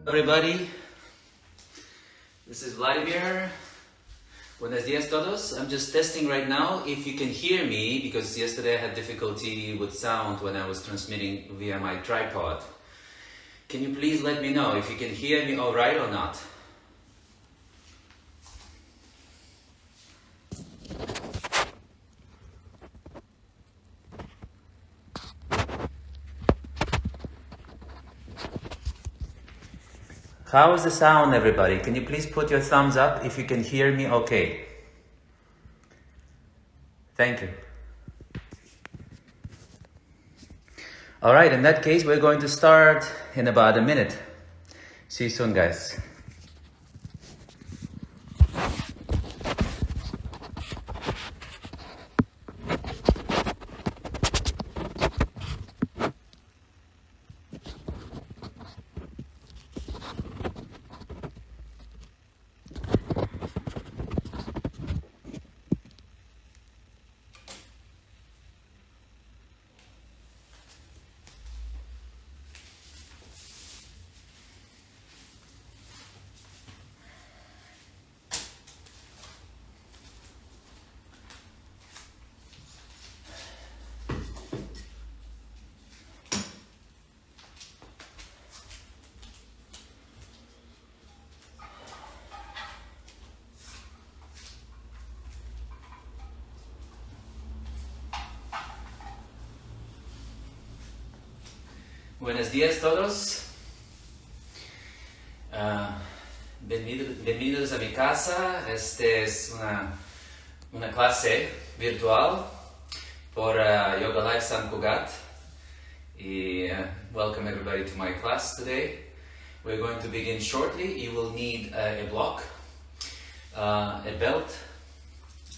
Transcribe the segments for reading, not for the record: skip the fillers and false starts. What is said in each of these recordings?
Everybody, this is Vladimir. Buenos dias todos. I'm just testing right now if you can hear me because yesterday I had difficulty with sound when I was transmitting via my tripod. Can you please let me know if you can hear me all right or not? How is the sound, everybody? Can you please put your thumbs up if you can hear me okay? Thank you. All right, in that case, we're going to start in about a minute. See you soon, guys. Buenos días todos. Bienvenidos a mi casa. Este es una clase virtual por Yoga Life San Cugat. Welcome everybody to my class today. We're going to begin shortly. You will need a block, a belt,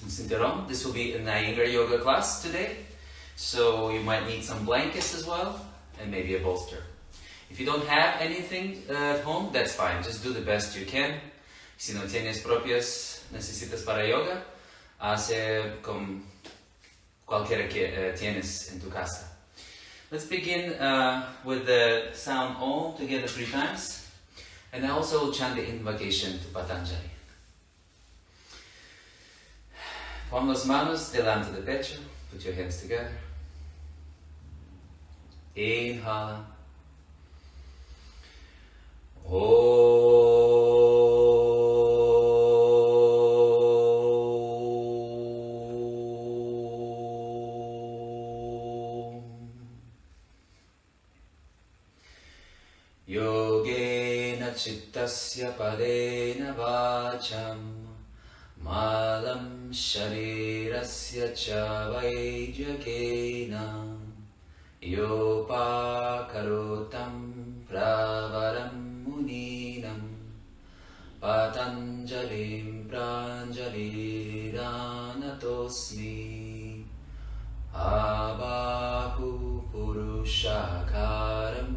and cinturón. This will be an Iyengar yoga class today. So you might need some blankets as well. And maybe a bolster. If you don't have anything at home, that's fine. Just do the best you can. Si no tienes propias necesitas para yoga, hace con cualquiera que tienes en tu casa. Let's begin with the sound Om together 3 times. And I also chant the invocation to Patanjali. Pon las manos delante del pecho. Put your hands together. Inhala. Yogena chittasya padena vacham malam sharirasya cha vaijyakena Yopakarotam pravaram muninam Patanjalim pranjaliranatosmi Abahu purushakaram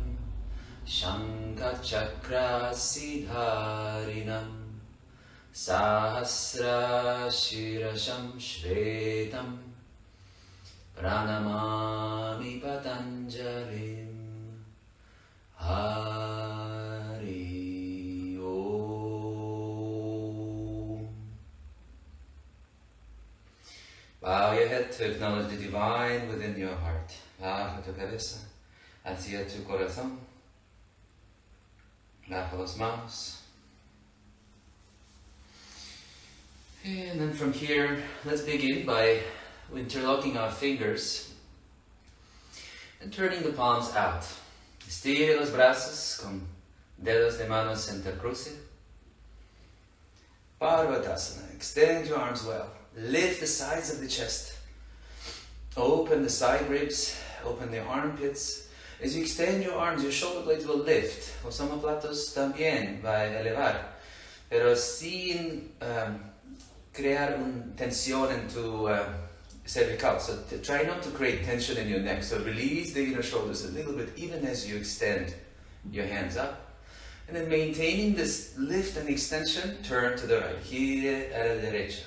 Shankachakra siddharinam Sahasra shirasham shvetam Pranamami Patanjalim Hari Om. Bow your head to acknowledge the divine within your heart. Baja tu cabeza hacia tu corazón. Baja las manos. And then from here, let's begin by interlocking our fingers and turning the palms out. Estire los brazos con dedos de manos intercruce. Parvatasana. Extend your arms well. Lift the sides of the chest. Open the side ribs. Open the armpits. As you extend your arms, your shoulder blades will lift. Los omoplatos también va a elevar. Pero sin crear una tensión en tu cervical. So try not to create tension in your neck. So release the inner shoulders a little bit even as you extend your hands up. And then maintaining this lift and extension, turn to the right. Gire a la derecha.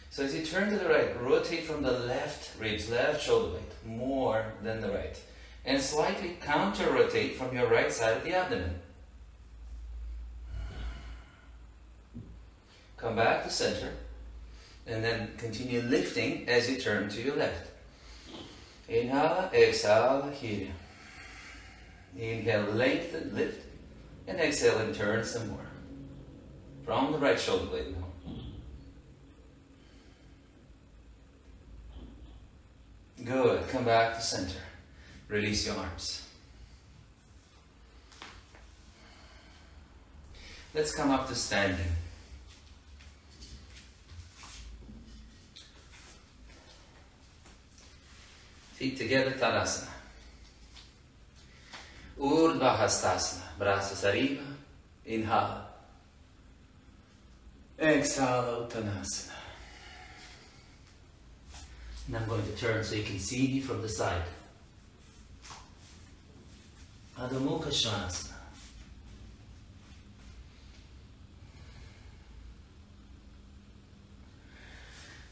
So as you turn to the right, rotate from the left ribs, left shoulder blade, more than the right. And slightly counter-rotate from your right side of the abdomen. come back to center, and then continue lifting as you turn to your left. Inhale, exhale, here. Inhale, lengthen, lift, and exhale and turn some more. From the right shoulder blade now. Good, come back to center. Release your arms. Let's come up to standing. Feet together, Tadasana. Urdhva Hastasana, brazos arriba, inhala. Exhala, Uttanasana. And I'm going to turn so you can see me from the side. Adho Mukha Svanasana.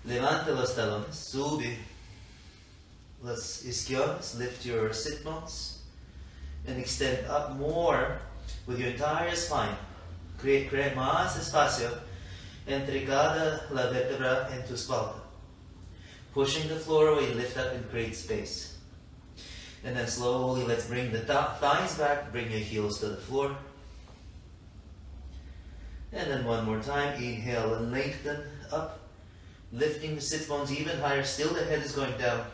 Levante los talones, sube las isquiones, lift your sit bones, and extend up more with your entire spine. Create más espacio entre cada la vértebra en tu espalda. Pushing the floor away, lift up and create space. And then slowly let's bring the thighs back, bring your heels to the floor. And then one more time, inhale and lengthen up. Lifting the sit bones even higher, still the head is going down.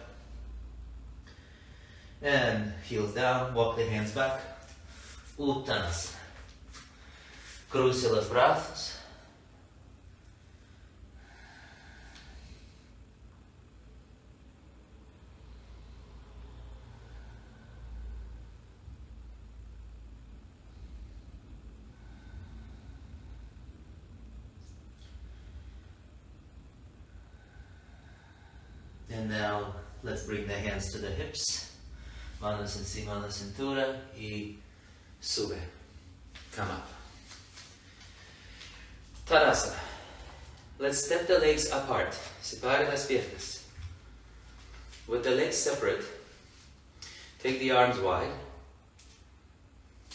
And heels down, walk the hands back. Uttanasana. Cruce los brazos. And now let's bring the hands to the hips. Manos encima de la cintura y sube. Come up. Tadasana. Let's step the legs apart. Separe las piernas. With the legs separate, take the arms wide.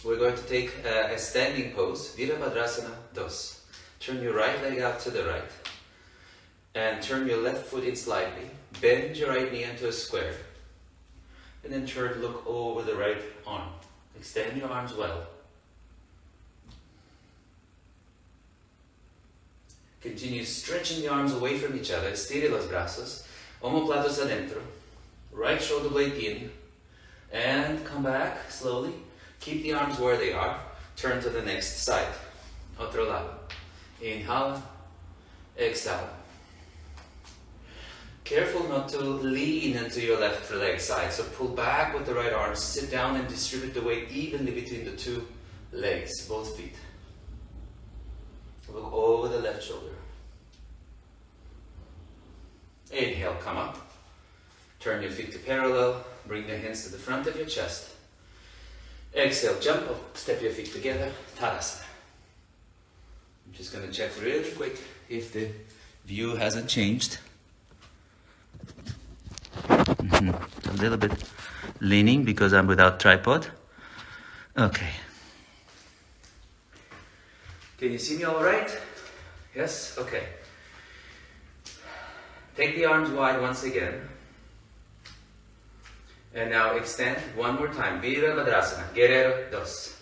We're going to take a standing pose. Virabhadrasana 2. Turn your right leg out to the right. And turn your left foot in slightly. Bend your right knee into a square. And then turn, look over the right arm. Extend your arms well. Continue stretching the arms away from each other. Estire los brazos. Omoplatos adentro. Right shoulder blade in. And come back slowly. Keep the arms where they are. Turn to the next side. Otro lado. Inhala. Exhala. Careful not to lean into your left leg side. So pull back with the right arm, sit down and distribute the weight evenly between the two legs, both feet. Look over the left shoulder. Inhale, come up. Turn your feet to parallel. Bring the hands to the front of your chest. Exhale, jump up, step your feet together, Tadasana. I'm just going to check really quick if the view hasn't changed. A little bit leaning because I'm without tripod. Okay. Can you see me all right? Yes? Okay. Take the arms wide once again. And now extend one more time. Virabhadrasana, Guerrero 2.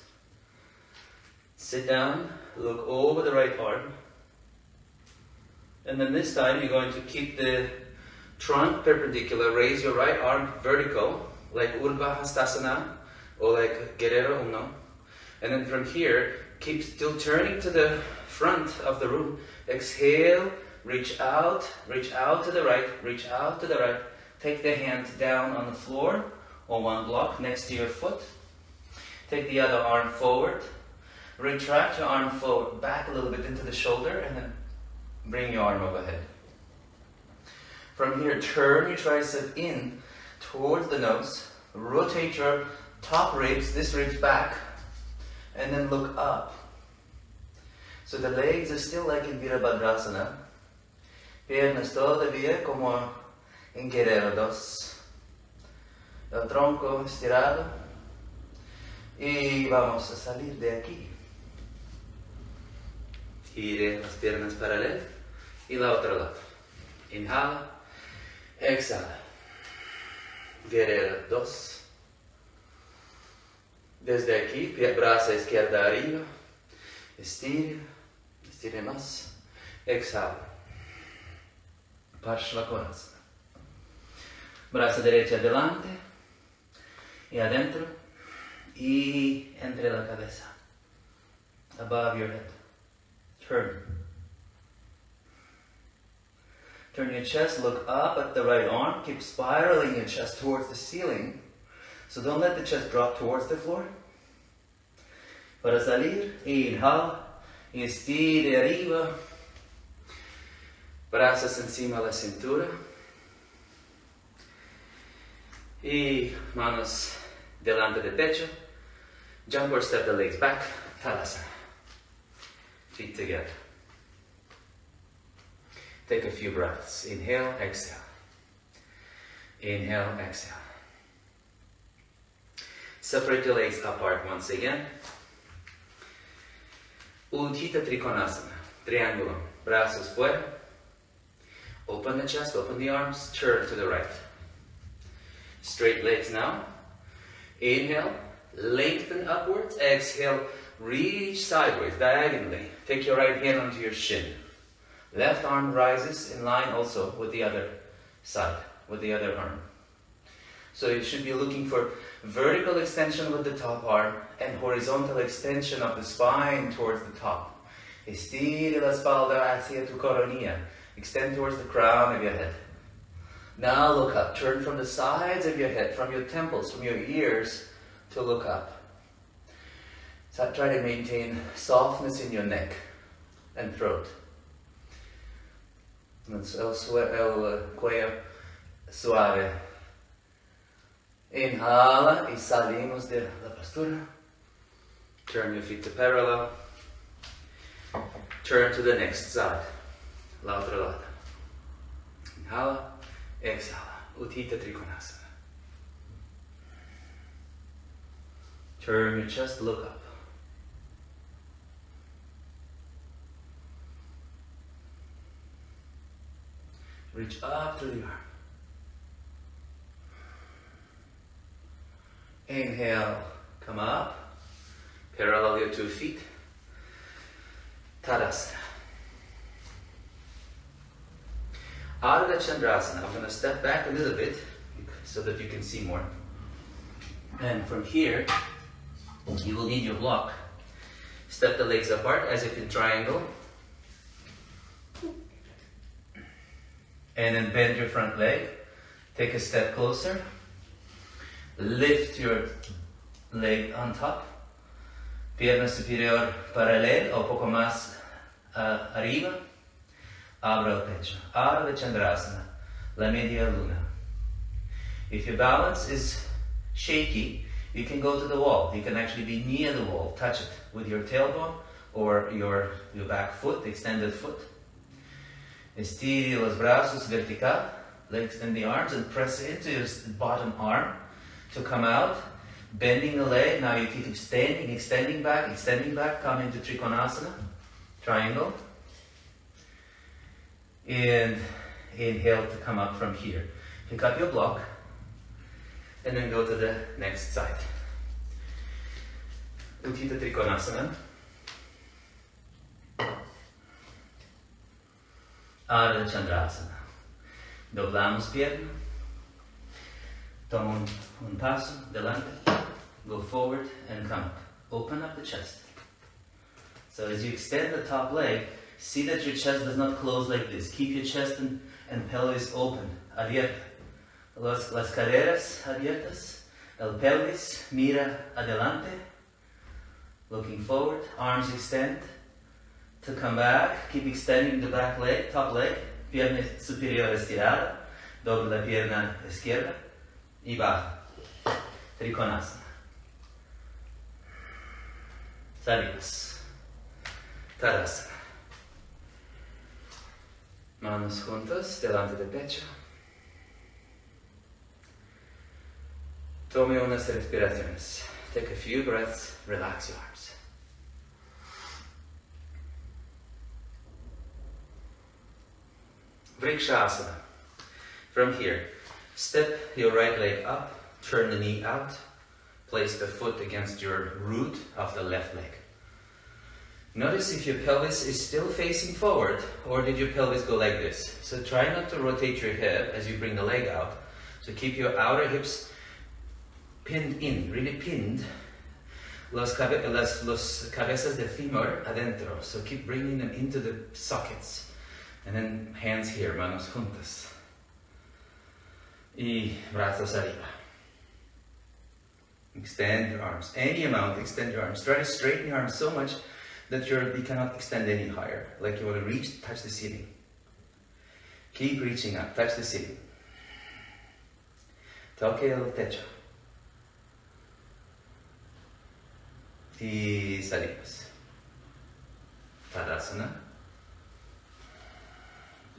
Sit down, look over the right arm. And then this time you're going to keep the trunk perpendicular, raise your right arm vertical, like Urdhva Hastasana, or like Guerrero 1. And then from here, keep still turning to the front of the room. Exhale, reach out to the right, reach out to the right. Take the hand down on the floor, or one block next to your foot. Take the other arm forward. Retract your arm forward, back a little bit into the shoulder, and then bring your arm overhead. From here, turn your tricep in towards the nose. Rotate your top ribs, this ribs back, and then look up. So the legs are still like in Virabhadrasana. Piernas todavía como en Guerrero 2. El tronco estirado. Y vamos a salir de aquí. Gire las piernas paralelas y la otra lado. Inhala, exhala. Guerrero 2. Desde aquí, brazo izquierda arriba. Estire, estire más. Exhala. Parshvakonasana. Brazo derecho adelante y adentro y entre la cabeza. Above your head. Turn. Turn your chest, look up at the right arm, keep spiraling your chest towards the ceiling. So don't let the chest drop towards the floor. Para salir, inhala, estire arriba, brazos encima de la cintura y manos delante del pecho. Jump or step the legs back, Tadasana. Feet together. Take a few breaths. Inhale, exhale. Inhale, exhale. Separate your legs apart once again. Uttita Trikonasana. Triangulo. Brazos fuera. Open the chest, open the arms. Turn to the right. Straight legs now. Inhale. Lengthen upwards. Exhale. Reach sideways, diagonally. Take your right hand onto your shin. Left arm rises in line also with the other side, with the other arm. So you should be looking for vertical extension with the top arm and horizontal extension of the spine towards the top. Estire la espalda hacia tu coronilla. Extend towards the crown of your head. Now look up. Turn from the sides of your head, from your temples, from your ears to look up. So try to maintain softness in your neck and throat. El cuello suave. Inhala y salimos de la postura. Turn your feet to parallel. Turn to the next side. La otra lado. Inhala, exhala. Uttita Trikonasana. Turn your chest, look up. Reach up through the arm. Inhale, come up. Parallel your 2 feet. Tadasana. Ardha Chandrasana. I'm going to step back a little bit so that you can see more. And from here, you will need your block. Step the legs apart as if in triangle. And then bend your front leg. Take a step closer. Lift your leg on top. Pierna superior paralela o poco más arriba. Abra el pecho. Ardha Chandrasana. La media luna. If your balance is shaky, you can go to the wall. You can actually be near the wall. Touch it with your tailbone or your back foot, the extended foot. Estire los brazos vertical, extend the arms and press into your bottom arm to come out, bending the leg. Now you keep extending back, come into Trikonasana, triangle. And inhale to come up from here. Pick up your block and then go to the next side. Uttita Trikonasana. Ardha Chandrasana. Doblamos pierna. Toma un paso delante. Go forward and come up. Open up the chest. So as you extend the top leg, see that your chest does not close like this. Keep your chest and pelvis open. Abierta. Las caderas abiertas. El pelvis mira adelante. Looking forward. Arms extend. To come back, keep extending the back leg, top leg, pierna superior estirada, doble la pierna izquierda y baja. Trikonasana. Salimos. Tadasana. Manos juntas delante del pecho. Tome unas respiraciones. Take a few breaths, relax your arms. Vrikshasana. From here, step your right leg up, turn the knee out, place the foot against your root of the left leg. Notice if your pelvis is still facing forward, or did your pelvis go like this? So try not to rotate your hip as you bring the leg out. So keep your outer hips pinned in, really pinned. Los cabezas de femur adentro. So keep bringing them into the sockets. And then hands here, manos juntas. Y brazos arriba. Extend your arms. Any amount, extend your arms. Try to straighten your arms so much that you cannot extend any higher. Like you want to reach, touch the ceiling. Keep reaching up, touch the ceiling. Toque el techo. Y salimos. Tadasana.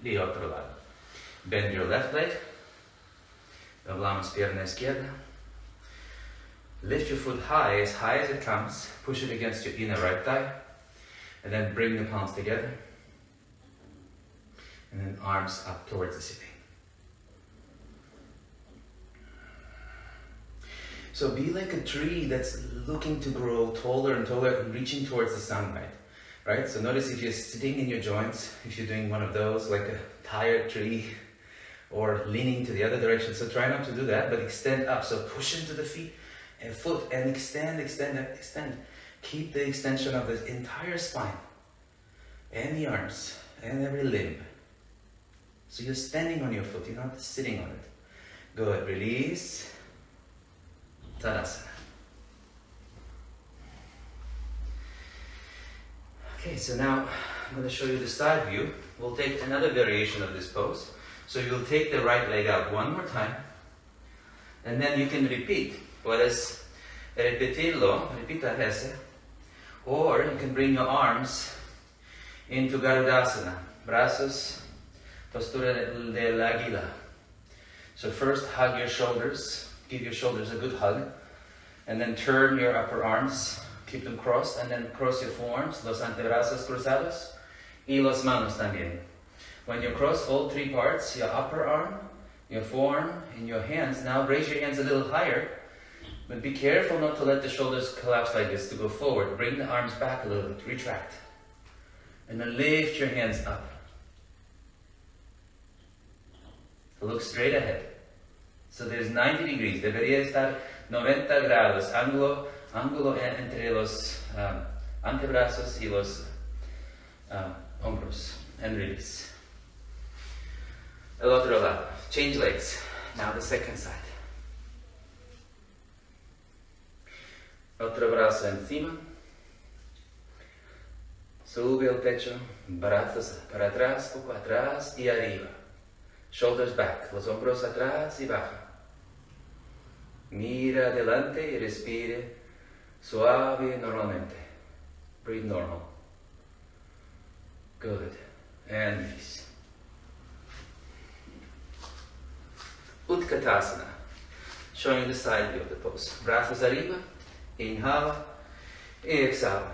Y otro lado. Bend your left leg. Doblamos pierna izquierda. Lift your foot high as it comes. Push it against your inner right thigh. And then bring the palms together. And then arms up towards the ceiling. So be like a tree that's looking to grow taller and taller and reaching towards the sunlight. Right? So notice if you're sitting in your joints, if you're doing one of those, like a tired tree, or leaning to the other direction. So try not to do that, but extend up. So push into the feet and foot and extend, extend, extend. Keep the extension of the entire spine and the arms and every limb. So you're standing on your foot, you're not sitting on it. Good, release. Tadasana. Okay, so now I'm going to show you the side view. We'll take another variation of this pose. So you'll take the right leg out one more time. And then you can repeat. Puedes repetirlo, repita ese. Or you can bring your arms into Garudasana. Brazos, postura del águila. So first hug your shoulders. Give your shoulders a good hug. And then turn your upper arms. Keep them crossed. And then cross your forearms. Los antebrazos cruzados. Y los manos también. When you cross all three parts, your upper arm, your forearm, and your hands, now raise your hands a little higher. But be careful not to let the shoulders collapse like this, to go forward. Bring the arms back a little bit, retract. And then lift your hands up. Look straight ahead. So there's 90 degrees. Debería estar 90 grados. Ángulo entre los antebrazos y los hombros. And release. El otro lado. Change legs. Now the second side. Otro brazo encima. Sube el pecho. Brazos para atrás, poco atrás y arriba. Shoulders back. Los hombros atrás y baja. Mira adelante y respire suave normalmente. Breathe normal. Good. And release. Utkatasana. Showing the side view of the pose. Brazos arriba. Inhala. Exhala.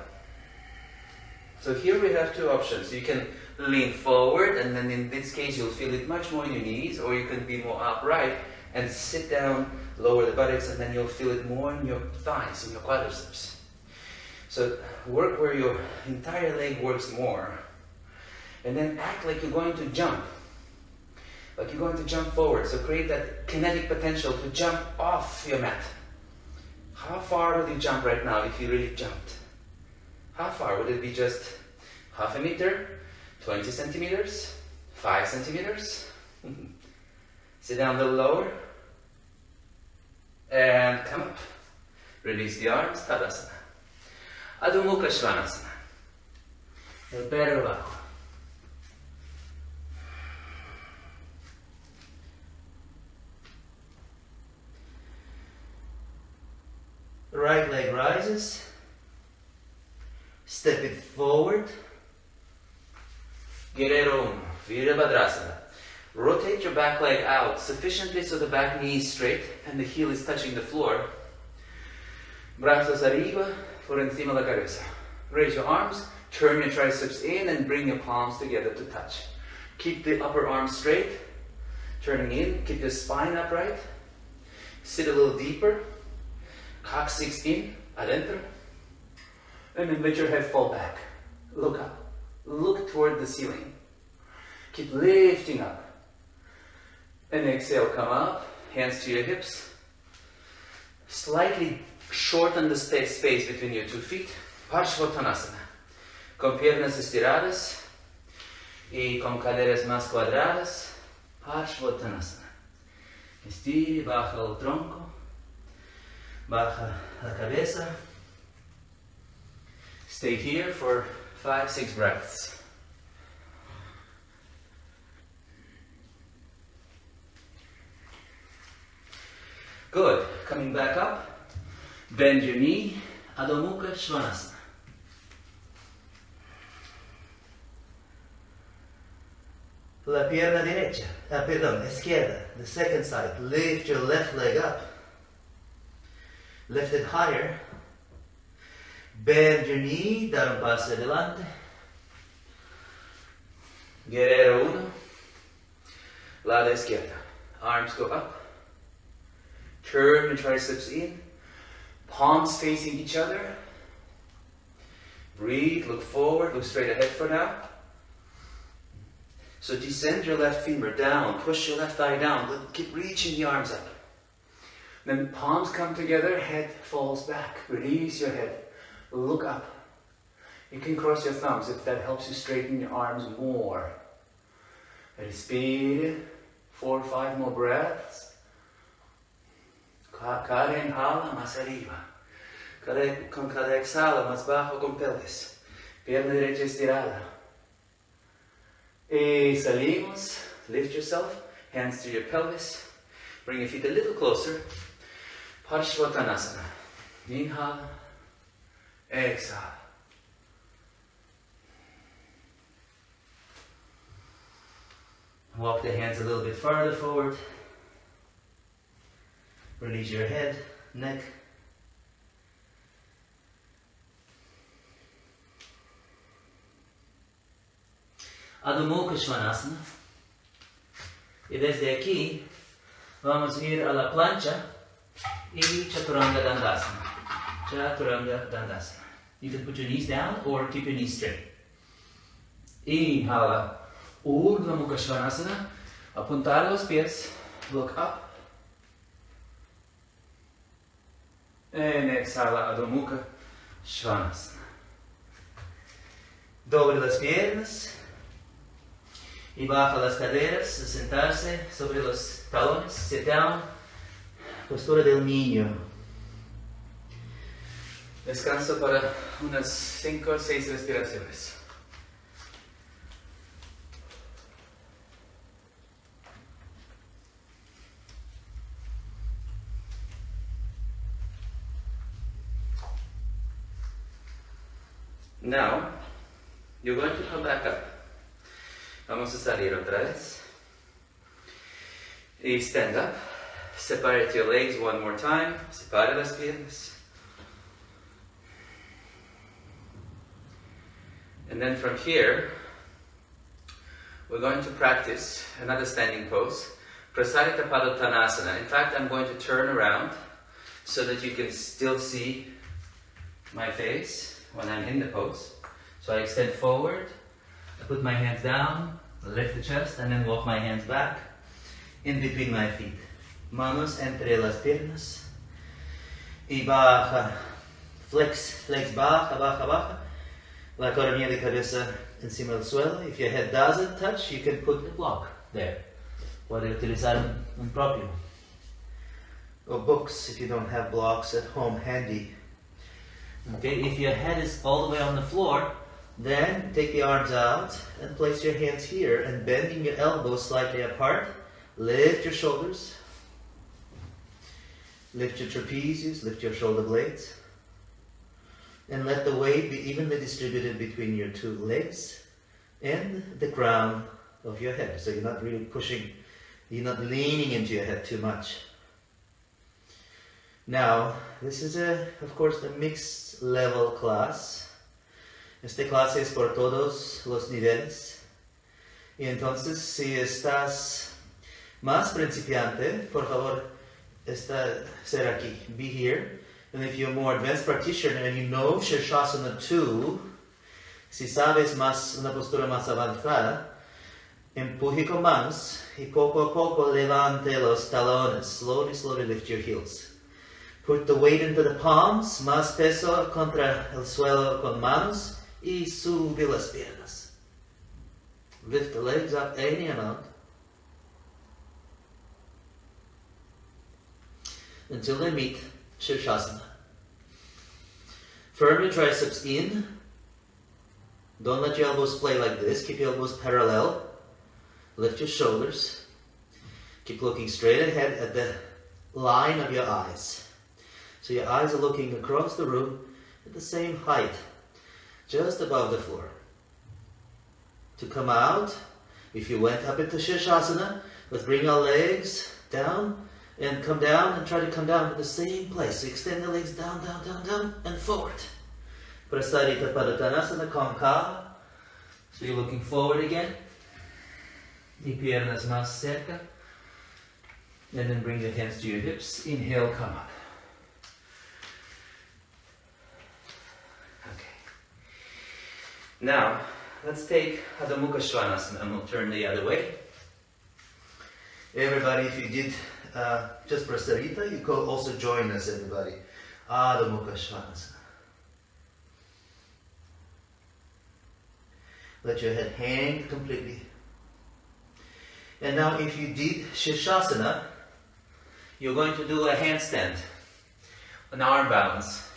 So here we have two options. You can lean forward, and then in this case you'll feel it much more in your knees, or you can be more upright and sit down, lower the buttocks, and then you'll feel it more in your thighs, in your quadriceps. So work where your entire leg works more. And then act like you're going to jump. Like you're going to jump forward. So create that kinetic potential to jump off your mat. How far would you jump right now if you really jumped? How far? Would it be just half a meter? 20 centimeters? 5 centimeters? Sit down a little lower. And come up. Release the arms. Tadasana. Adho Mukha Svanasana. El perro bajo. Right leg rises. Step it forward. Guerrero uno. Virabhadrasana. Rotate your back leg out sufficiently so the back knee is straight and the heel is touching the floor. Brazos arriba, por encima de la cabeza. Raise your arms, turn your triceps in and bring your palms together to touch. Keep the upper arm straight, turning in, keep your spine upright. Sit a little deeper, coccyx in, adentro. And then let your head fall back. Look up, look toward the ceiling. Keep lifting up. And exhale, come up, hands to your hips. Slightly shorten the space between your 2 feet. Parshvottanasana. Con piernas estiradas y con caderas más cuadradas. Parshvottanasana. Estire, baja el tronco. Baja la cabeza. Stay here for 5-6 breaths. Good. Coming back up. Bend your knee. Adho Mukha Svanasana. La pierna derecha, izquierda, the second side. Lift your left leg up. Lift it higher. Bend your knee, dar un paso adelante. Guerrero 1. Lado izquierda. Arms go up. Turn your triceps in. Palms facing each other. Breathe, look forward, look straight ahead for now. So descend your left femur down, push your left thigh down, keep reaching the arms up. Then palms come together, head falls back. Release your head, look up. You can cross your thumbs if that helps you straighten your arms more. Respire, 4 or 5 more breaths. Cada inhala más arriba. Con cada exhala más bajo con pelvis. Pierna derecha estirada. Y salimos. Lift yourself. Hands to your pelvis. Bring your feet a little closer. Parshvottanasana. Inhale. Exhale. Walk the hands a little bit farther forward. Release your head, neck. Adho Mukha Svanasana. Y desde aquí vamos a ir a la plancha y Chaturanga Dandasana. Chaturanga Dandasana. You can put your knees down or keep your knees straight. Inhala. Urdhva Mukha Svanasana. Apuntar los pies. Look up. And exhala, Adho Mukha Svanasana. Dobre las piernas y baja las caderas, sentarse sobre los talones, sit down, postura del niño. Descanso para unas 5 o 6 respiraciones. Now, you're going to come back up. Vamos a salir otra vez. Y stand up. Separate your legs one more time. Separe las piernas. And then from here, we're going to practice another standing pose. Prasarita Padottanasana. In fact, I'm going to turn around so that you can still see my face when I'm in the pose. So I extend forward, I put my hands down, lift the chest, and then walk my hands back in between my feet. Manos entre las piernas. Y baja. Flex, baja, baja, baja. La coronilla de cabeza encima del suelo. If your head doesn't touch, you can put a block there. Puede utilizar un propio. Or books if you don't have blocks at home handy. Okay, if your head is all the way on the floor, then take the arms out and place your hands here and bending your elbows slightly apart. Lift your shoulders. Lift your trapezius, lift your shoulder blades. And let the weight be evenly distributed between your 2 legs and the crown of your head. So you're not really pushing, you're not leaning into your head too much. Now, this is of course, a mixed level class. Esta clase es por todos los niveles. Y entonces, si estás más principiante, por favor, ser aquí. Be here. And if you're a more advanced practitioner and you know Shirshasana 2, si sabes una postura más avanzada, empuje con manos y poco a poco levante los talones. Slowly, slowly lift your heels. Put the weight into the palms, más peso contra el suelo con manos y sube las piernas. Lift the legs up any amount until they meet Shirshasana. Firm your triceps in. Don't let your elbows splay like this. Keep your elbows parallel. Lift your shoulders. Keep looking straight ahead at the line of your eyes. So your eyes are looking across the room at the same height, just above the floor. To come out, if you went up into Shirshasana, let's bring our legs down and come down and try to come down to the same place. So extend the legs down, down, down, down, and forward. Prasarita Padottanasana, concave. So you're looking forward again. Y piernas más cerca. And then bring your hands to your hips. Inhale, come up. Okay. Now, let's take Adho Mukha Svanasana and we'll turn the other way. Everybody, if you did just Prasarita, you could also join us, everybody. Adho Mukha Svanasana. Let your head hang completely. And now if you did Shirshasana, you're going to do a handstand, an arm balance.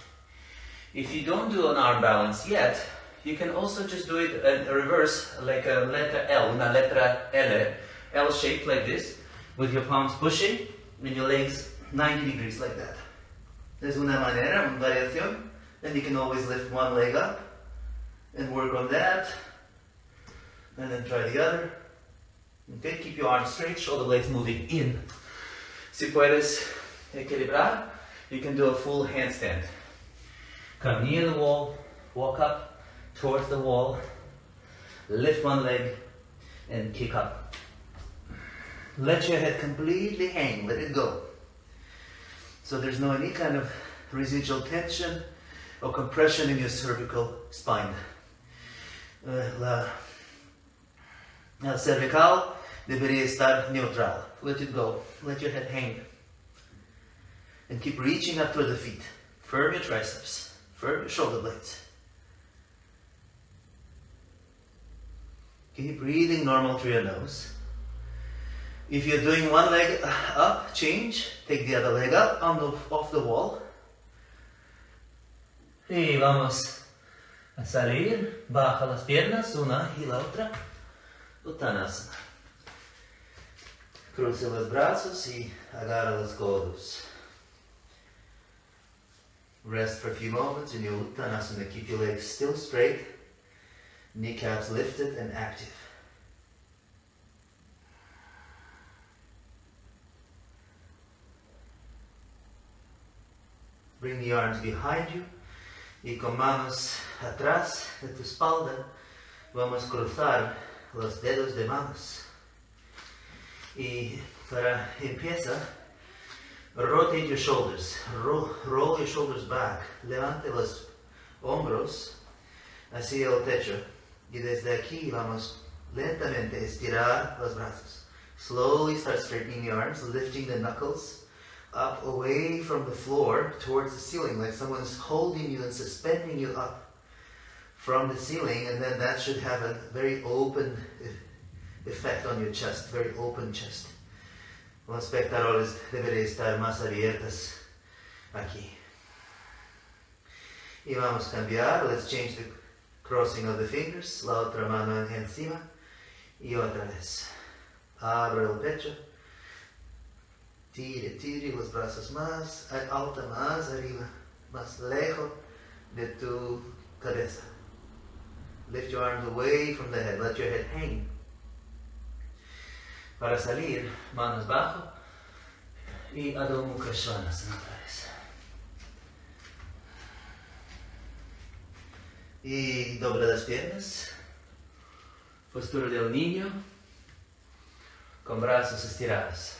If you don't do an arm balance yet, you can also just do it in reverse, like a letter L, una letra L, L shaped like this, with your palms pushing and your legs 90 degrees like that. There's una manera, una variación, and you can always lift one leg up and work on that. And then try the other. Okay, keep your arms straight, shoulder blades moving in. Si puedes equilibrar, you can do a full handstand. Come near the wall, walk up towards the wall, lift one leg, and kick up. Let your head completely hang, let it go. So there's no any kind of residual tension or compression in your cervical spine. La cervical debería estar neutral. Let it go. Let your head hang. And keep reaching up through the feet. Firm your triceps. Firm your shoulder blades. Keep breathing normal through your nose. If you're doing one leg up, change. Take the other leg up off the wall. Y vamos a salir. Baja las piernas, una y la otra. Uttanasana. Cruce los brazos y agarra los codos. Rest for a few moments in your Uttanasana. Keep your legs still straight, kneecaps lifted and active. Bring the arms behind you y con manos atrás de tu espalda vamos a cruzar los dedos de manos. Y para empieza, rotate your shoulders, roll your shoulders back, levante los hombros hacia el techo y desde aquí vamos lentamente estirar los brazos. Slowly start straightening the arms, lifting the knuckles up away from the floor towards the ceiling, like someone's holding you and suspending you up from the ceiling, and then that should have a very open effect on your chest, very open chest. Los pectorales deberían estar más abiertas aquí. Y vamos a cambiar, let's change the crossing of the fingers, la otra mano encima, y otra vez. Abre el pecho, tire los brazos más alta, más arriba, más lejos de tu cabeza. Lift your arms away from the head. Let your head hang. Para salir, manos bajo y Adho Mukha Svanasana otra vez. Y doble las piernas. Postura del niño. con brazos estirados.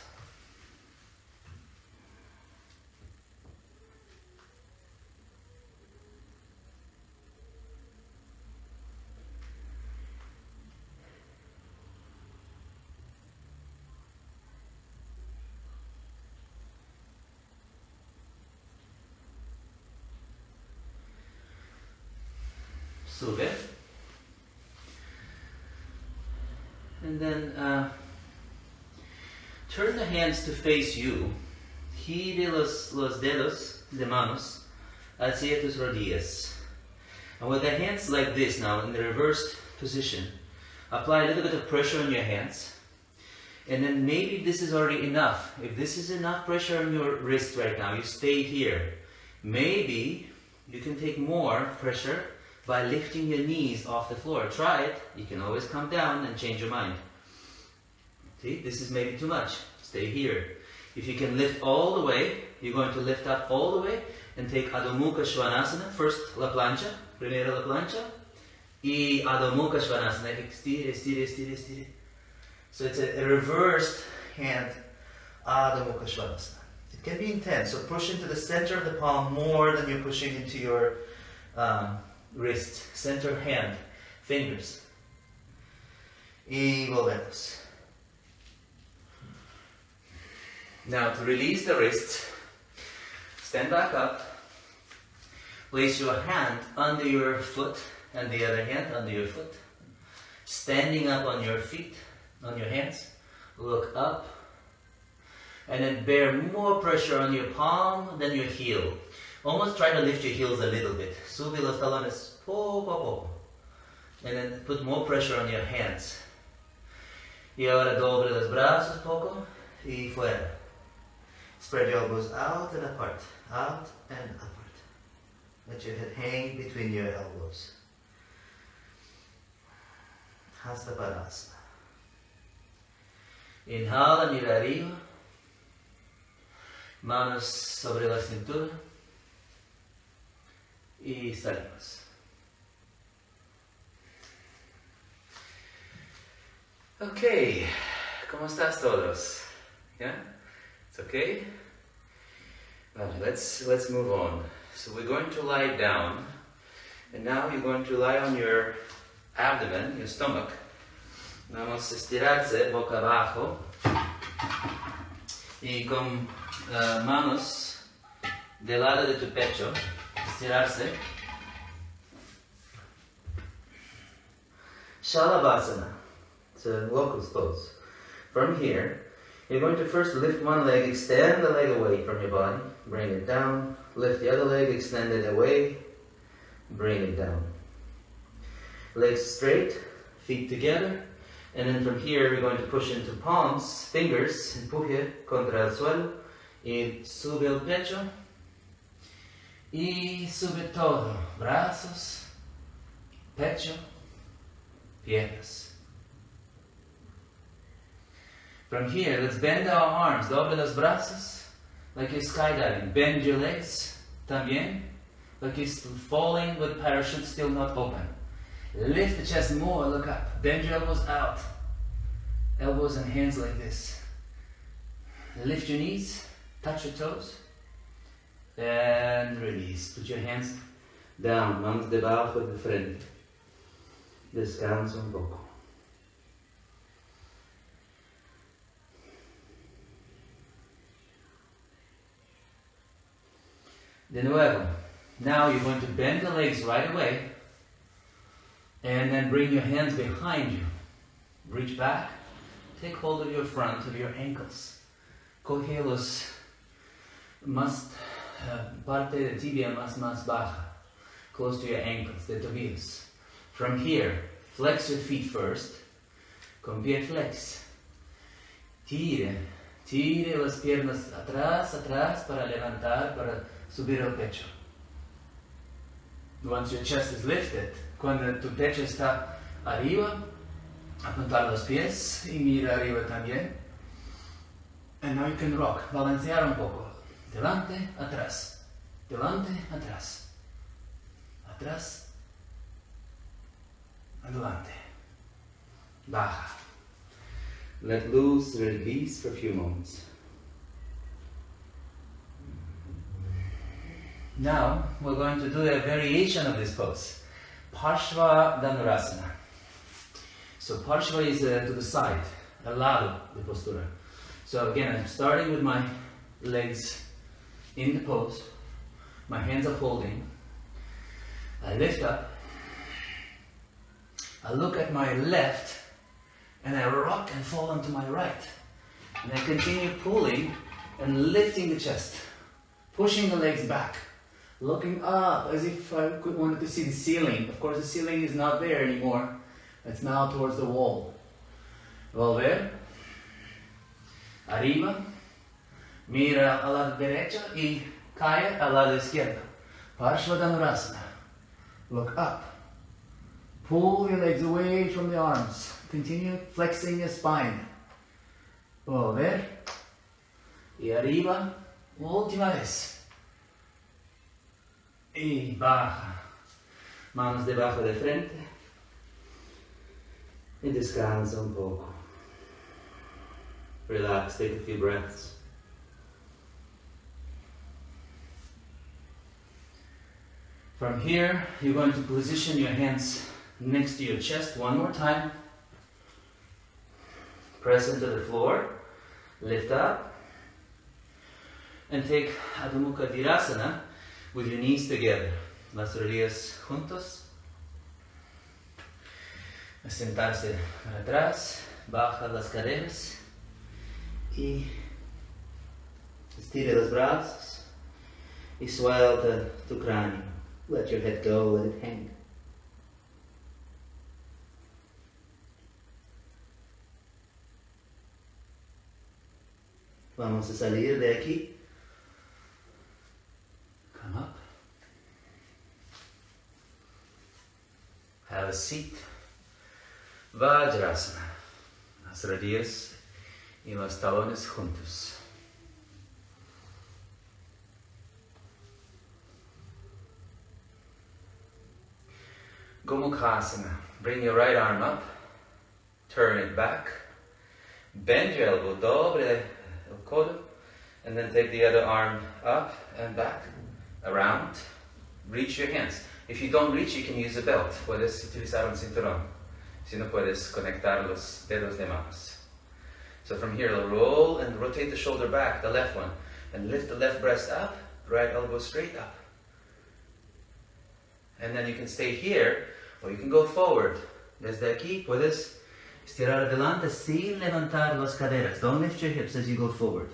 Sube. And then turn the hands to face you. Gire los dedos de manos hacia tus rodillas. And with the hands like this now, in the reversed position, apply a little bit of pressure on your hands. And then maybe this is already enough. If this is enough pressure on your wrist right now, you stay here. Maybe you can take more pressure by lifting your knees off the floor. Try it. You can always come down and change your mind. See, this is maybe too much. Stay here. If you can lift all the way, you're going to lift up all the way and take Adho Mukha Svanasana. First la plancha, primero la plancha, y Adho Mukha Svanasana. Estire, estire, estire, estire. So it's a reversed hand Adho Mukha Svanasana. It can be intense, so push into the center of the palm more than you're pushing into your wrist, center hand, fingers. Y volvemos. Now to release the wrist, stand back up, place your hand under your foot and the other hand under your foot, standing up on your feet, on your hands, look up, and then bear more pressure on your palm than your heel. Almost try to lift your heels a little bit. Sube los talones poco a poco. And then put more pressure on your hands. Y ahora doble los brazos poco y fuera. Spread your elbows out and apart. Out and apart. Let your head hang between your elbows. Hasta Padasana. Inhala, mira arriba. Manos sobre la cintura. Y salimos. Okay, ¿cómo estás todos? Yeah? It's okay? Well, let's move on. So we're going to lie down, and now you're going to lie on your abdomen, your stomach. Vamos a estirarse boca abajo y con manos del lado de tu pecho. Estirarse. Shalabhasana. It's a locust pose. From here, you're going to first lift one leg, extend the leg away from your body, bring it down. Lift the other leg, extend it away, bring it down. Legs straight, feet together, and then from here we're going to push into palms, fingers, empuje contra el suelo, y sube el pecho. Y sube todo, brazos, pecho, piernas. From here, let's bend our arms, doble los brazos, like you're skydiving. Bend your legs, también, like you're falling with parachute still not open. Lift the chest more, look up. Bend your elbows out. Elbows and hands like this. Lift your knees, touch your toes. And release. Put your hands down, manos debajo de frente. Descansa un poco. De nuevo. Now you're going to bend the legs right away. And then bring your hands behind you. Reach back. Take hold of your front, of your ankles. Coge los parte de tibia más baja, close to your ankles, the tobillos. From here, flex your feet first, con pie flex. Tire las piernas atrás para levantar, para subir el pecho. Once your chest is lifted, cuando tu pecho está arriba, apuntar los pies y mira arriba también. And now you can rock, balancear un poco. Delante, atrás. Delante, atrás. Atrás. Adelante. Baja. Let loose, release for a few moments. Now we're going to do a variation of this pose, Parshva Dhanurasana. So Parshva is to the side, al lado de postura. So again, I'm starting with my legs in the pose, my hands are holding, I lift up, I look at my left, and I rock and fall onto my right. And I continue pulling and lifting the chest, pushing the legs back, looking up as if I wanted to see the ceiling. Of course, the ceiling is not there anymore. It's now towards the wall. Volver. Arriba. Mira al lado derecho y cae al lado izquierdo. Parshva Dhanurasana. Look up. Pull your legs away from the arms. Continue flexing your spine. Volver. Y arriba. Última vez. Y baja. Manos debajo de frente. Y descansa un poco. Relax, take a few breaths. From here, you're going to position your hands next to your chest one more time. Press into the floor. Lift up. And take Adho Mukha Virasana with your knees together. Las rodillas juntos. A sentarse para atrás. Baja las caderas. Y estire los brazos. Y suelta tu cráneo. Let your head go, let it hang. Vamos a salir de aquí. Come up. Have a seat. Vajrasana. Las rodillas y los talones juntos. Gomukhasana. Bring your right arm up. Turn it back. Bend your elbow. Dobre el codo. And then take the other arm up and back. Around. Reach your hands. If you don't reach, you can use a belt. Puedes utilizar un cinturón. Si no puedes conectar los dedos de manos. So from here, roll and rotate the shoulder back, the left one. And lift the left breast up, right elbow straight up. And then you can stay here, or you can go forward. Desde aquí, puedes estirar adelante sin levantar las caderas. Don't lift your hips as you go forward.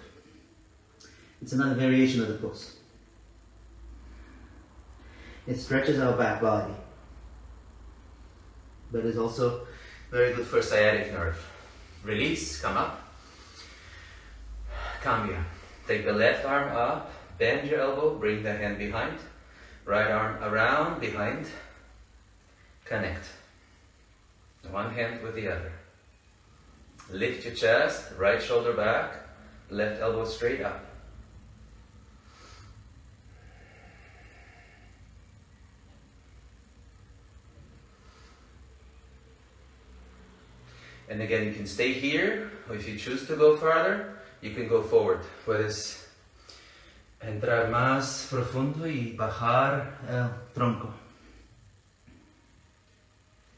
It's another variation of the pose. It stretches our back body, but is also very good for sciatic nerve. Release, come up. Cambia. Take the left arm up, bend your elbow, bring the hand behind. Right arm around, behind. Connect. One hand with the other. Lift your chest, right shoulder back, left elbow straight up. And again, you can stay here, or if you choose to go further, you can go forward. Puedes entrar más profundo y bajar el tronco.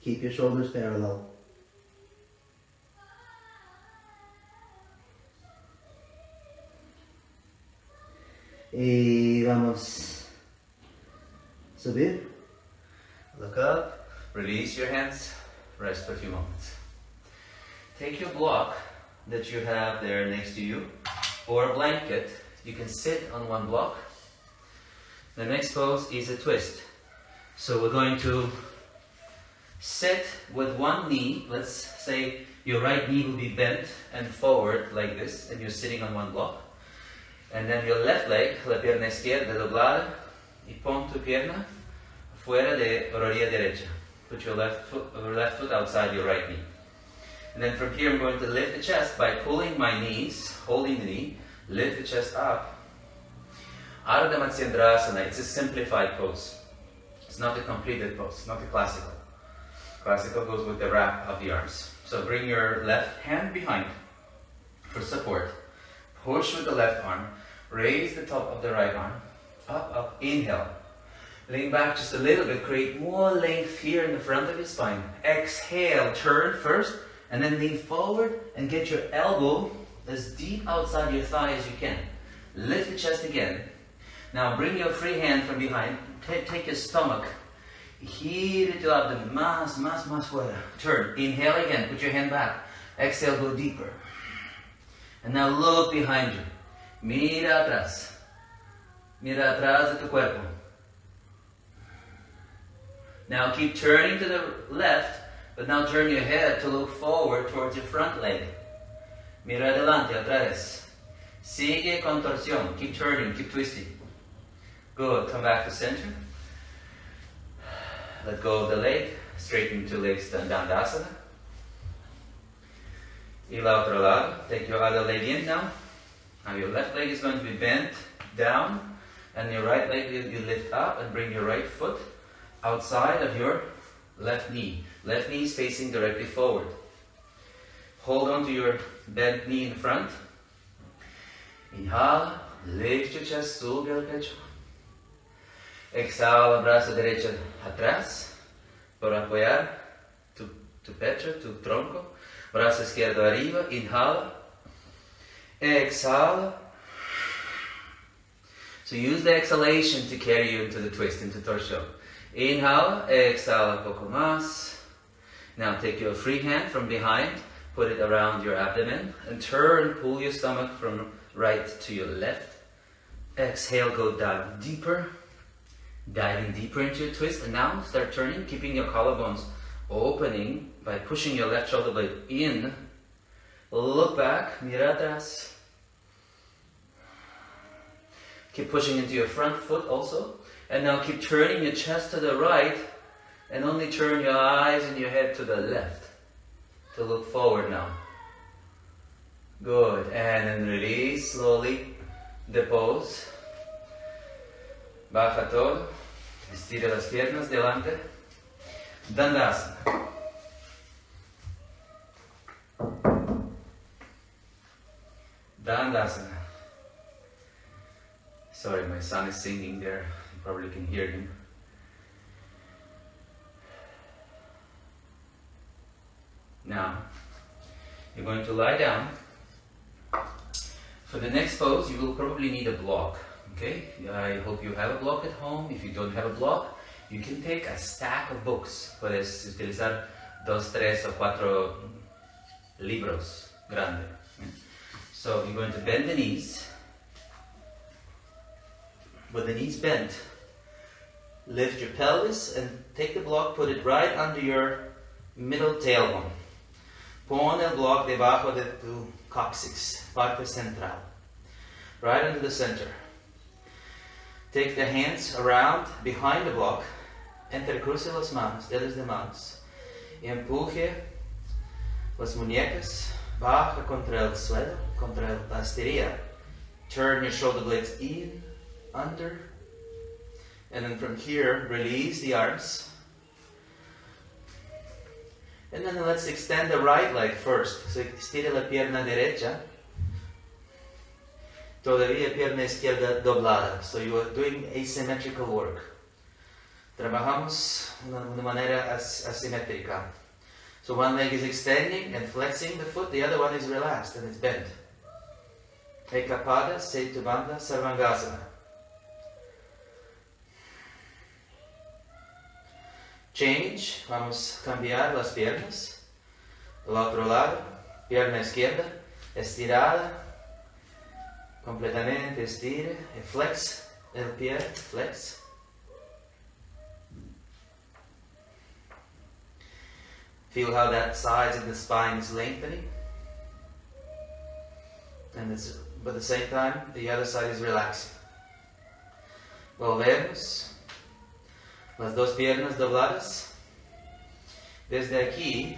Keep your shoulders parallel. Y vamos a subir. Look up, release your hands, rest for a few moments. Take your block that you have there next to you, or a blanket. You can sit on one block. The next pose is a twist. So we're going to sit with one knee. Let's say your right knee will be bent and forward like this, and you're sitting on one block. And then your left leg, la pierna izquierda doblada, y pon tu pierna fuera de rodilla derecha. Put your left foot outside your right knee. And then from here I'm going to lift the chest by pulling my knees, holding the knee, lift the chest up. Ardha Matsyendrasana, it's a simplified pose. It's not a completed pose, not a classical. Classical goes with the wrap of the arms. So bring your left hand behind, for support. Push with the left arm. Raise the top of the right arm. Up, up. Inhale. Lean back just a little bit. Create more length here in the front of your spine. Exhale. Turn first and then lean forward and get your elbow as deep outside your thigh as you can. Lift the chest again. Now bring your free hand from behind. Take your stomach. Gire tu abdomen. Más fuera. Turn. Inhale again. Put your hand back. Exhale. Go deeper. And now look behind you. Mira atrás. Mira atrás de tu cuerpo. Now keep turning to the left, but now turn your head to look forward towards your front leg. Mira adelante, otra vez. Sigue contorsión. Keep turning, keep twisting. Good. Come back to center. Let go of the leg. Straighten two legs to Dandasana. Y la otro lado. Take your other leg in now. Now your left leg is going to be bent down, and your right leg you lift up and bring your right foot outside of your left knee. Left knee is facing directly forward. Hold on to your bent knee in front. Inhala, lift your chest, sube el pecho. Exhala, brazo derecho atrás para apoyar tu pecho, tu tronco. Brazo izquierdo arriba, inhala. Exhala. So use the exhalation to carry you into the twist, into torso. Inhala, exhala un poco más. Now take your free hand from behind, put it around your abdomen, and turn, pull your stomach from right to your left. Exhale, go down deeper, diving deeper into your twist, and now start turning, keeping your collarbones opening by pushing your left shoulder blade in. Look back, mira atrás. Keep pushing into your front foot also. And now keep turning your chest to the right and only turn your eyes and your head to the left to look forward now. Good. And then release slowly the pose. Baja todo. Estira las piernas delante. Dandasana. Dandasana. Sorry, my son is singing there. You probably can hear him. Now, you're going to lie down. For the next pose, you will probably need a block. Okay? I hope you have a block at home. If you don't have a block, you can take a stack of books. Puedes utilizar 2, 3 o 4 libros grandes. So you're going to bend the knees. With the knees bent, lift your pelvis and take the block, put it right under your middle tailbone. Pon el block debajo de tu coccyx, parte central, right into the center. Take the hands around behind the block, entrecruce las manos, dedos de manos, y empuje las muñecas, baja contra el suelo, contra la esterilla. Turn your shoulder blades in, under, and then from here release the arms, and then let's extend the right leg first. So estira la pierna derecha, todavía pierna izquierda doblada. So you are doing asymmetrical work. Trabajamos de una manera asimétrica. So one leg is extending and flexing the foot, the other one is relaxed and it's bent. Ekapada, Setu Bandha, Sarvangasana. Change, vamos a cambiar las piernas. Del otro lado, pierna izquierda, estirada, completamente estire, y flex el pie, flex. Feel how that side of the spine is lengthening. And but at the same time, the other side is relaxing. Volvemos. Las dos piernas dobladas. Desde aquí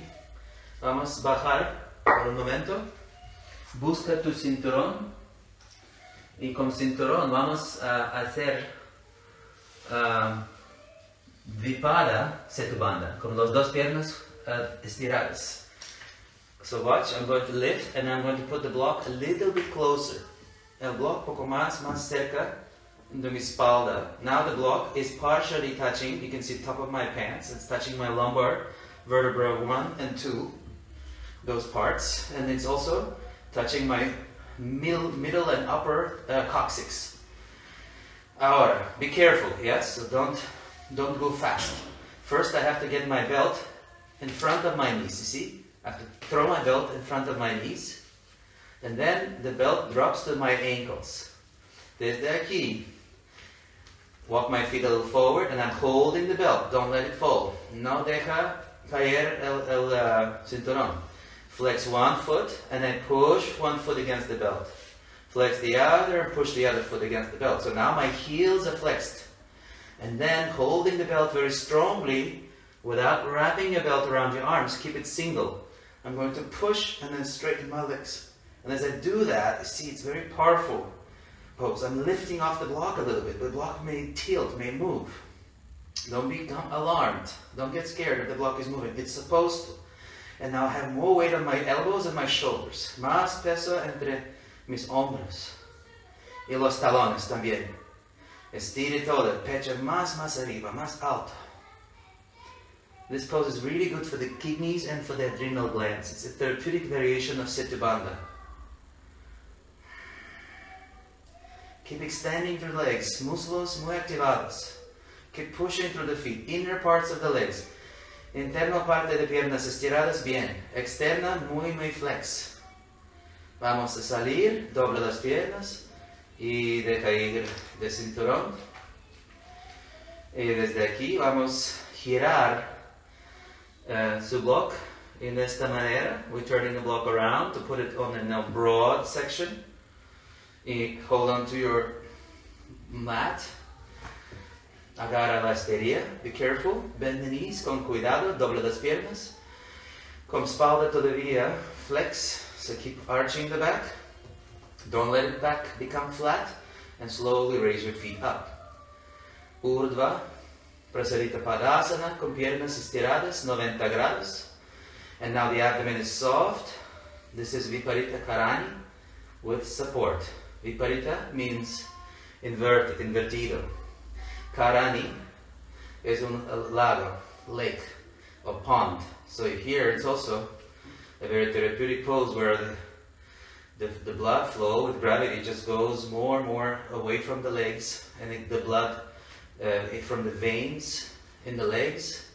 vamos a bajar por un momento. Busca tu cinturón y con cinturón vamos a hacer Vipada Setubandha, con las dos piernas estiradas. So watch, I'm going to lift and I'm going to put the block a little bit closer. El block poco más cerca de mi espalda. Now the block is partially touching, you can see top of my pants, it's touching my lumbar vertebra 1 and 2, those parts, and it's also touching my middle and upper coccyx. Ahora, be careful, yes, so don't go fast. First I have to get my belt in front of my knees, you see? I have to throw my belt in front of my knees, and then the belt drops to my ankles. Desde aquí, walk my feet a little forward, and I'm holding the belt, don't let it fall. No deja caer el cinturón. Flex one foot, and then push one foot against the belt. Flex the other, push the other foot against the belt. So now my heels are flexed. And then holding the belt very strongly, without wrapping your belt around your arms, keep it single. I'm going to push and then straighten my legs. And as I do that, you see it's very powerful pose. I'm lifting off the block a little bit. The block may tilt, may move. Don't become alarmed. Don't get scared if the block is moving. It's supposed to. And now I have more weight on my elbows and my shoulders. Más peso entre mis hombros. Y los talones también. Estire todo, el pecho más arriba, más alto. This pose is really good for the kidneys and for the adrenal glands. It's a therapeutic variation of Setubandha. Keep extending through the legs, muslos muy activados. Keep pushing through the feet, inner parts of the legs. Interno parte de piernas estiradas bien, externa muy flex. Vamos a salir, doble las piernas y deja ir de cinturón. Y desde aquí vamos a girar su block in esta manera. We're turning the block around to put it on a broad section. Y hold on to your mat. Agarra la esterilla, be careful, bend the knees con cuidado, doble las piernas. Con espalda todavía, flex, so keep arching the back. Don't let it back become flat, and slowly raise your feet up. Urdhva, Prasarita Padasana, con piernas estiradas, 90 grados. And now the abdomen is soft. This is Viparita Karani with support. Viparita means inverted, invertido. Karani is un lago, lake, or pond. So here it's also a very therapeutic pose where the blood flow with gravity just goes more and more away from the legs, and the blood from the veins in the legs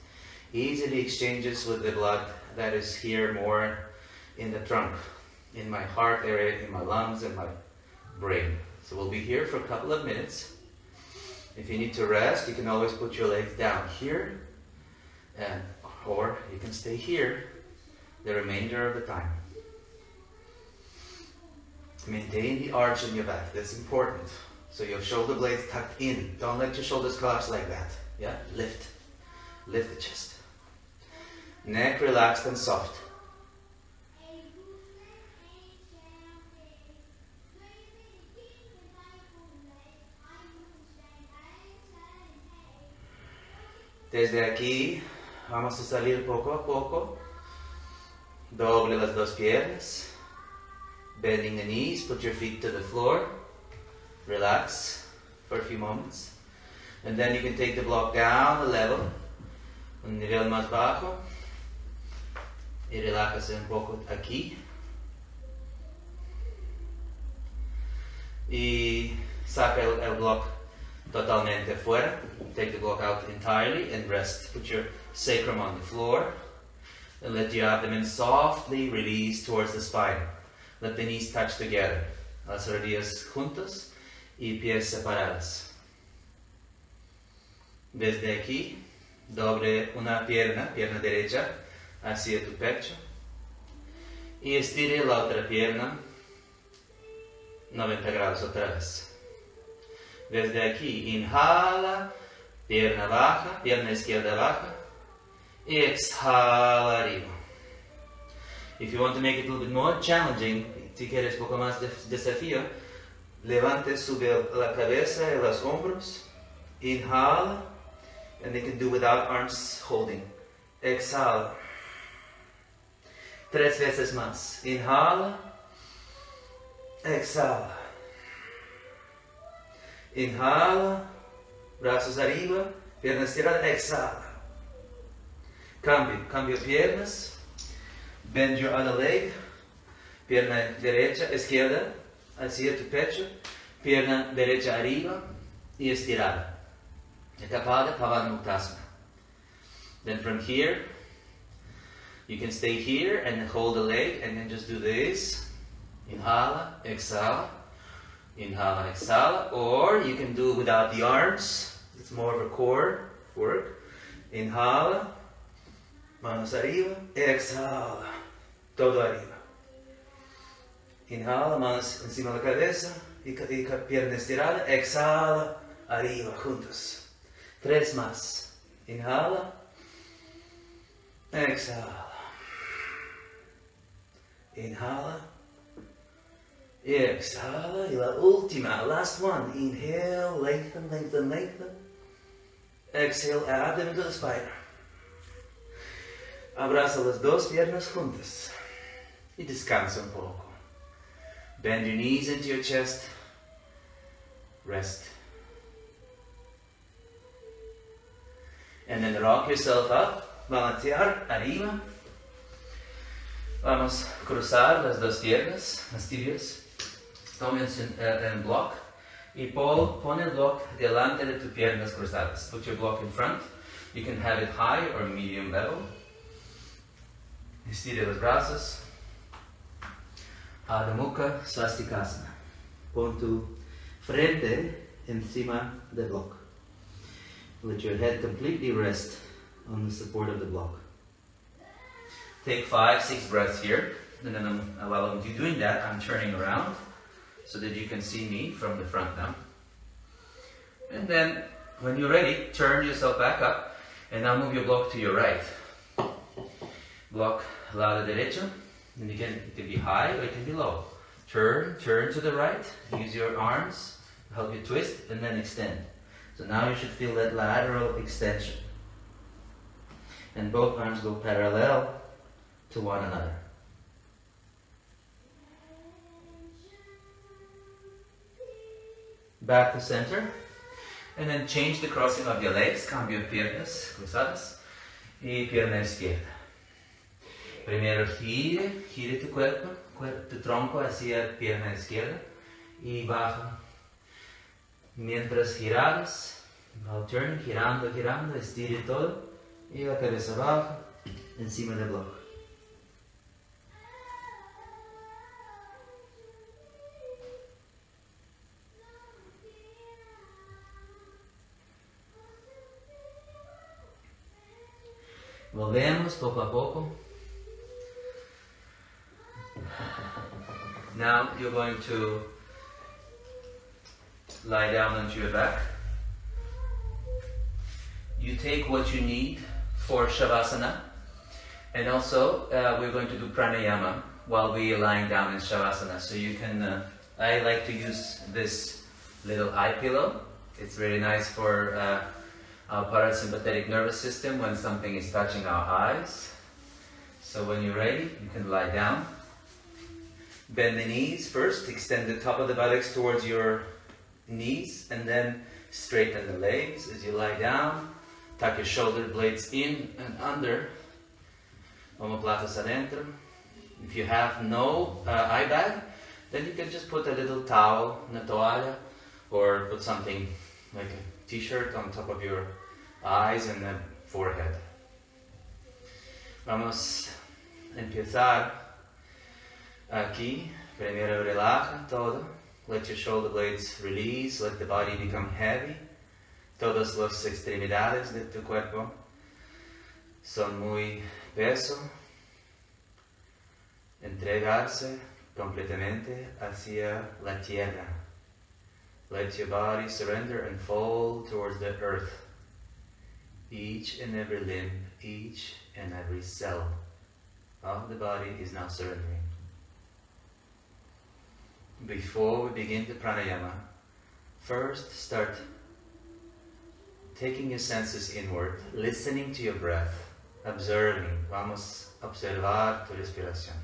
easily exchanges with the blood that is here more in the trunk, in my heart area, in my lungs, and my brain. So we'll be here for a couple of minutes. If you need to rest, you can always put your legs down here, or you can stay here the remainder of the time. Maintain the arch in your back, that's important. So your shoulder blades tucked in. Don't let your shoulders collapse like that. Yeah, lift the chest. Neck relaxed and soft. Desde aquí vamos a salir poco a poco. Doble las dos piernas. Bending the knees, put your feet to the floor. Relax for a few moments. And then you can take the block down a level. Un nivel más bajo. Y relájase un poco aquí. Y saca el block totalmente fuera. Take the block out entirely and rest. Put your sacrum on the floor and let your abdomen softly release towards the spine. Let the knees touch together. Las rodillas juntas y pies separadas. Desde aquí, doble una pierna derecha hacia tu pecho y estire la otra pierna 90 grados otra vez. Desde aquí, inhala, pierna baja, pierna izquierda baja, y exhala arriba. If you want to make it a little bit more challenging, si quieres un poco más de desafío, levante, sube la cabeza y los hombros, inhala, and they can do without arms holding. Exhala. 3 veces más. Inhala. Exhala. Inhala. Brazos arriba. Piernas estiradas. Exhala. Cambio piernas. Bend your other leg. Pierna derecha, izquierda, hacia tu pecho. Pierna derecha arriba y estirada. Tapada, Pavanmuktasana. Then from here, you can stay here and hold the leg and then just do this. Inhala, exhala. Inhala, exhala. Or you can do without the arms. It's more of a core work. Inhala. Manos arriba. Exhala. Todo arriba. Inhala, manos encima de la cabeza y pierna estirada. Exhala, arriba, juntos. 3 más. Inhala. Exhala. Inhala. Y exhala. Y la última, last one. Inhale, lengthen, lengthen, lengthen. Exhale, abdomen to the spine. Abraza las 2 piernas juntas. Y descansa un poco. Bend your knees into your chest. Rest. And then rock yourself up. Balancear arriba. Vamos a cruzar las 2 piernas, las tibias. Tomen un block. Y pon el block delante de tus piernas cruzadas. Put your block in front. You can have it high or medium level. Estire los brazos. Adho Mukha Swastikasana. Pon tu frente encima del block. Let your head completely rest on the support of the block. Take 5-6 breaths here. And then while I'm doing that, I'm turning around so that you can see me from the front now. And then, when you're ready, turn yourself back up and now move your block to your right. Block lado derecho. And again, it can be high or it can be low. Turn to the right. Use your arms to help you twist and then extend. So now you should feel that lateral extension. And both arms go parallel to one another. Back to center. And then change the crossing of your legs. Cambio piernas cruzadas. Y pierna izquierda. Primero gire tu cuerpo, tu tronco hacia pierna izquierda y baja. Mientras giramos, alternate, girando, estire todo y la cabeza baja encima del bloque. Volvemos poco a poco. Now you're going to lie down onto your back. You take what you need for Shavasana, and also we're going to do pranayama while we are lying down in Shavasana. So you can, I like to use this little eye pillow. It's very nice for our parasympathetic nervous system when something is touching our eyes. So when you're ready, you can lie down. Bend the knees first, extend the top of the buttocks towards your knees, and then straighten the legs as you lie down. Tuck your shoulder blades in and under. Omoplatos adentro. If you have no eye bag, then you can just put a little towel, una toalla, or put something like a t-shirt on top of your eyes and the forehead. Vamos a empezar aquí. Primero relaja todo. Let your shoulder blades release. Let the body become heavy. Todas las extremidades de tu cuerpo son muy peso. Entregarse completamente hacia la tierra. Let your body surrender and fold towards the earth. Each and every limb, each and every cell of the body is now surrendering. Before we begin the pranayama, first start taking your senses inward, listening to your breath. observing. Vamos a observar tu respiración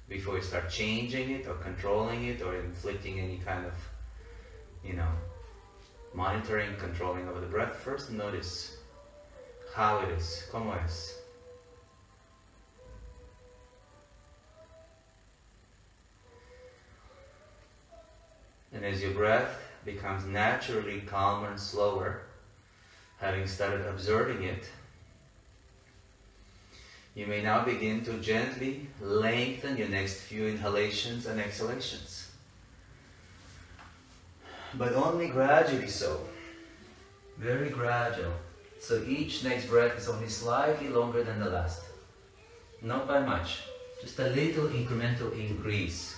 before you start changing it or controlling it or inflicting any kind of, monitoring, controlling over the breath. First notice how it is, como es. And as your breath becomes naturally calmer and slower, having started observing it, you may now begin to gently lengthen your next few inhalations and exhalations. But only gradually so. Very gradual. So each next breath is only slightly longer than the last. Not by much. Just a little incremental increase.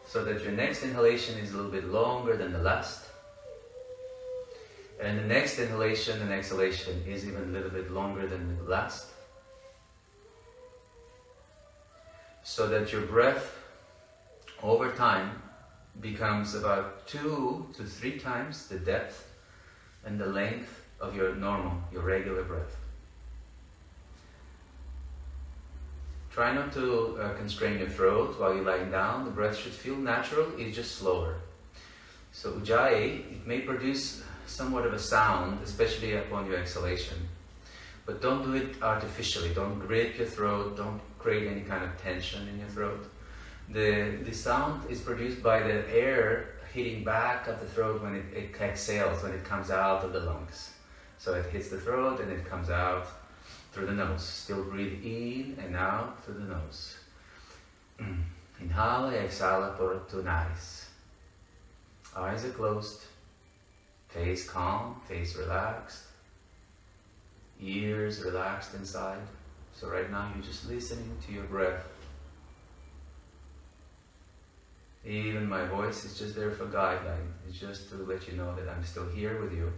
So that your next inhalation is a little bit longer than the last. And the next inhalation and exhalation is even a little bit longer than the last. So that your breath over time becomes about 2 to 3 times the depth and the length of your normal, your regular breath. Try not to constrain your throat while you're lying down. The breath should feel natural, it's just slower. So Ujjayi, it may produce somewhat of a sound, especially upon your exhalation. But don't do it artificially. Don't grip your throat. Don't create any kind of tension in your throat. The sound is produced by the air hitting back of the throat when it exhales, when it comes out of the lungs. So it hits the throat and it comes out through the nose. Still breathe in and out through the nose. Inhala y exhala por tu nariz. Eyes are closed. Face calm, face relaxed. Ears relaxed inside. So right now you're just listening to your breath. Even my voice is just there for guideline. It's just to let you know that I'm still here with you.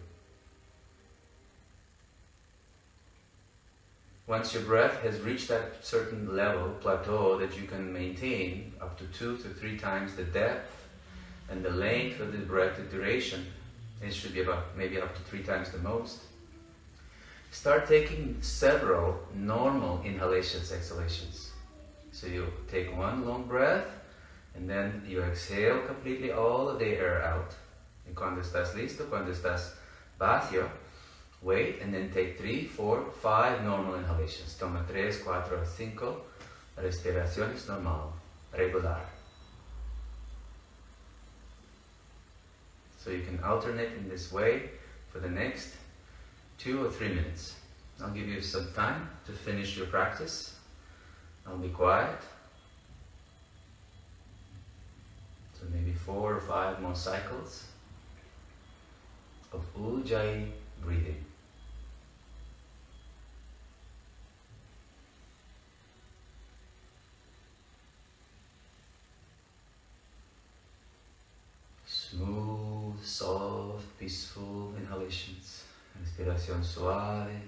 Once your breath has reached that certain level, plateau, that you can maintain up to 2 to 3 times the depth and the length of the breath, the duration, it should be about maybe up to 3 times the most. Start taking several normal inhalations, exhalations. So you take one long breath and then you exhale completely all of the air out. Y cuando estás listo, cuando estás vacío, wait and then take 3, 4, 5 normal inhalations. Toma 3, 4, 5 respiraciones normal, regular. So you can alternate in this way for the next 2 or 3 minutes. I'll give you some time to finish your practice. I'll be quiet. So maybe 4 or 5 more cycles of Ujjayi breathing. Smooth, soft, peaceful inhalations. Respiración suave,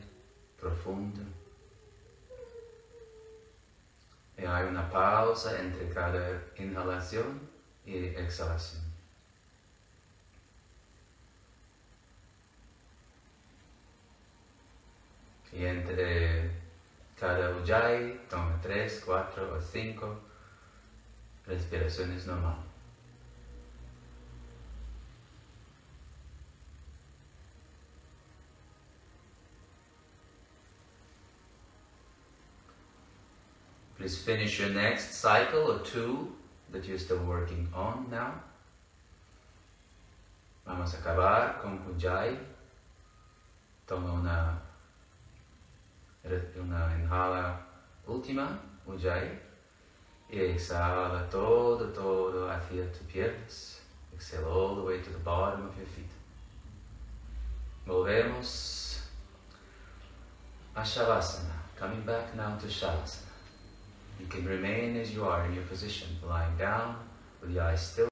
profunda. Y hay una pausa entre cada inhalación y exhalación. Y entre cada Ujjayi toma 3, 4 o 5 respiraciones normales. Please finish your next cycle or 2 that you're still working on now. Vamos a acabar con Ujjayi. Toma una inhala última, Ujjayi, y exhala todo hacia tus piernas. Exhale all the way to the bottom of your feet. Volvemos a Shavasana. Coming back now to Shavasana. You can remain as you are in your position, lying down with your eyes still